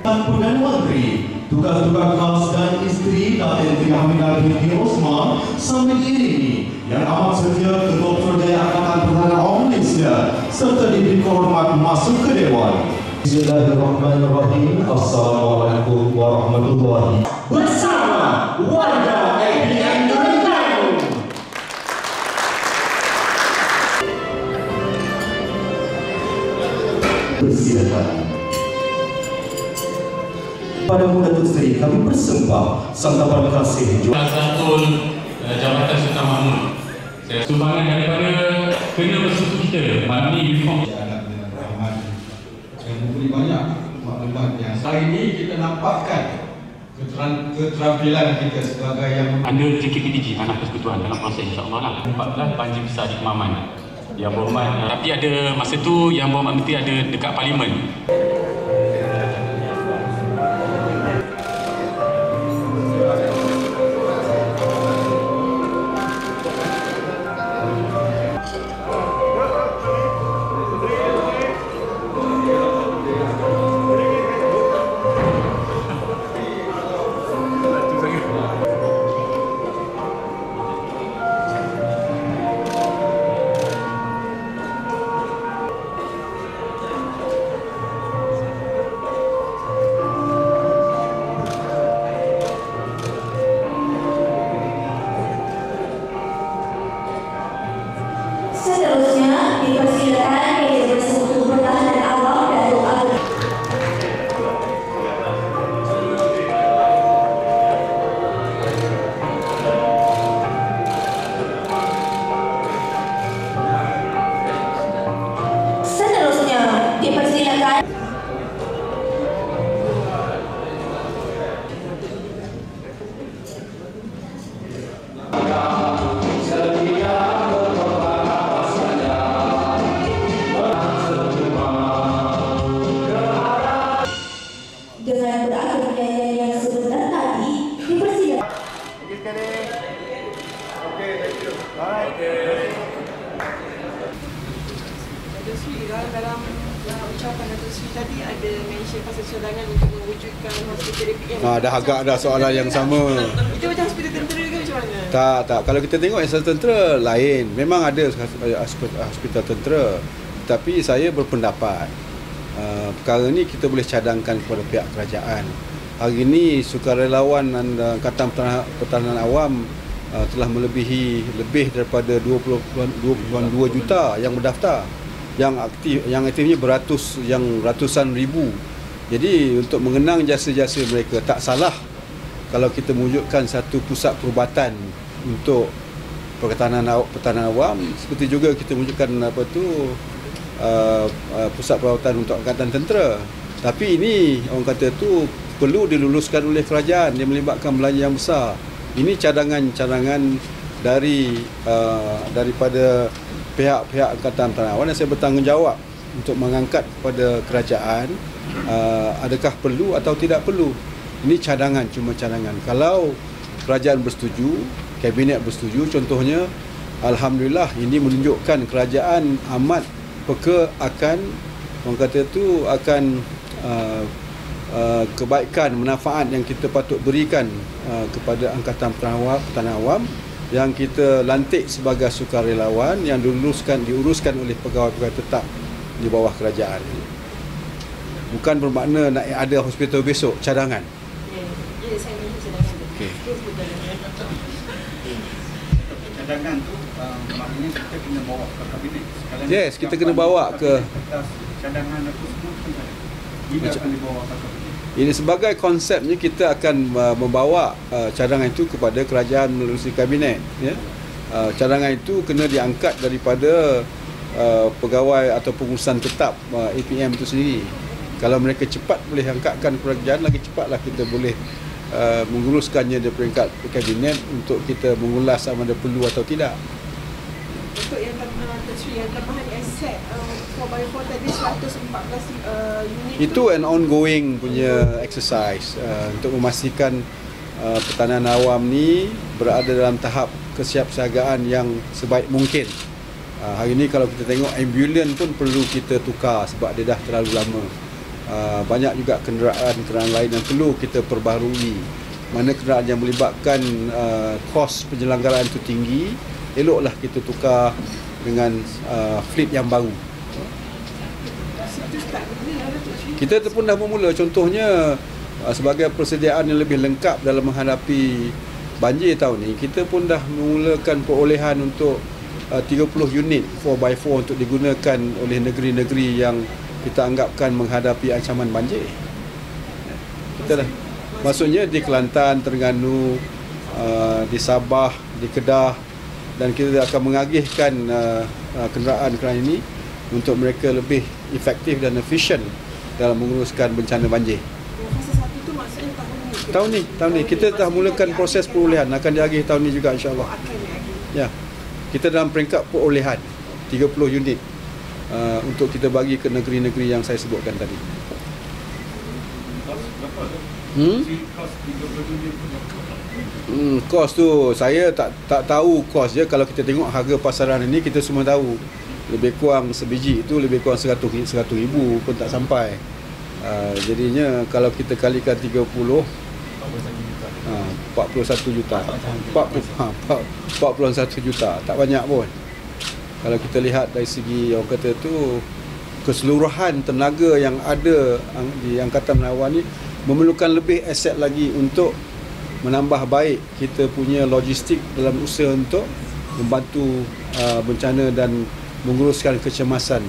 Perdana Menteri, tugas-tugas khas dan isteri Datin Sri Hamidah binti Osman sambil diiringi yang amat setia Ketua Pesuruhjaya Angkatan Pertahanan Malaysia serta diberi hormat masuk ke Dewan. Bismillahirrahmanirrahim. Assalamualaikum warahmatullahi wabarakatuh. Bersama warga APM Terengganu. Persilakan. Pada Muda Tustri kami bersembah santapan kasih Satul Jabatan Sultan Mahmud. Sumbangan daripada kena bersekutu kita Mani Uniform dengan rahmat yang memberi banyak maklumat yang hari ini kita nampakkan keterampilan kita sebagai yang ada JKPDG Tanah Persekutuan dalam proses insyaAllah lah 14 banjir besar di Kemaman yang berhormat, tapi ada masa tu yang berhormat menteri ada dekat Parlimen. Seterusnya dipersilakan Ketua Bersekutu Pertahanan Awam Datuk Abdul. Seterusnya dipersilakan dengan berakhir nyanyian yang sebentar tadi dipersilakan. Datuk Sri dalam ucapan Datuk Sri tadi ada mention pasal cadangan untuk mewujudkan hospital APM. Dah agak ada soalan yang sama. Itu macam hospital tentera ke macam mana? Tak. Kalau kita tengok hospital tentera lain. Memang ada hospital tentera. Tapi saya berpendapat perkara ni kita boleh cadangkan kepada pihak kerajaan. Hari ini sukarelawan Angkatan Pertahanan Awam telah melebihi lebih daripada 22 juta yang berdaftar. Yang aktifnya ratusan ribu. Jadi untuk mengenang jasa-jasa mereka tak salah kalau kita mewujudkan satu pusat perubatan untuk pertahanan awam, seperti juga kita mewujudkan pusat perawatan untuk angkatan tentera. Tapi ini orang kata tu perlu diluluskan oleh kerajaan yang melibatkan belanja yang besar. Ini cadangan-cadangan daripada pihak-pihak Angkatan Pertahanan Awam, dan saya bertanggungjawab untuk mengangkat kepada kerajaan adakah perlu atau tidak perlu. Ini cadangan, cuma cadangan. Kalau kerajaan bersetuju, kabinet bersetuju, contohnya, alhamdulillah ini menunjukkan kerajaan amat peka akan orang kata tu akan kebaikan, manfaat yang kita patut berikan kepada Angkatan Pertahanan Awam yang kita lantik sebagai sukarelawan yang diuruskan oleh pegawai-pegawai tetap di bawah kerajaan. Bukan bermakna nak ada hospital besok, cadangan. Ya, saya minta cadangan tu. Okey. cadangan tu maknanya kita kena bawa ke kabinet. Yes, kita kena bawa ke cadangan itu semua tidak akan dibawa ke kabinet. Ini sebagai konsepnya kita akan membawa cadangan itu kepada kerajaan melalui kabinet. Ya. Cadangan itu kena diangkat daripada pegawai atau pengurusan tetap APM itu sendiri. Kalau mereka cepat boleh angkatkan kerajaan, lagi cepatlah kita boleh menguruskannya di peringkat kabinet untuk kita mengulas sama ada perlu atau tidak. Untuk yang tambahan aset 4x4 tadi 114 unit itu an ongoing punya exercise untuk memastikan pertahanan awam ni berada dalam tahap kesiapsiagaan yang sebaik mungkin. Hari ini kalau kita tengok ambulans pun perlu kita tukar sebab dia dah terlalu lama. banyak juga kenderaan lain yang perlu kita perbaharui. Mana kenderaan yang melibatkan kos penyelenggaraan itu tinggi, eloklah kita tukar dengan fleet yang baru. Kita pun dah bermula, contohnya sebagai persediaan yang lebih lengkap dalam menghadapi banjir tahun ni, kita pun dah memulakan perolehan untuk 30 unit 4x4 untuk digunakan oleh negeri-negeri yang kita anggapkan menghadapi ancaman banjir. Kita dah, maksudnya di Kelantan, Terengganu, di Sabah, di Kedah, dan kita akan mengagihkan kenderaan-kenderaan ini untuk mereka lebih efektif dan efisien dalam menguruskan bencana banjir. Fasa 1 tu maksudnya tahun ni? Tahun ni kita dah mulakan proses perolehan, akan diagih tahun ni juga insya-Allah. Ya. Kita dalam peringkat perolehan 30 unit untuk kita bagi ke negeri-negeri yang saya sebutkan tadi. Kos tu saya tak tahu kos je. Kalau kita tengok harga pasaran ini, kita semua tahu lebih kurang sebiji itu lebih kurang 100 ribu pun tak sampai. Jadinya kalau kita kalikan 30, 41 juta. 41 juta, tak banyak pun. Kalau kita lihat dari segi orang kata tu keseluruhan tenaga yang ada di Angkatan Menawan ni memerlukan lebih aset lagi untuk menambah baik kita punya logistik dalam usaha untuk membantu bencana dan menguruskan kecemasan.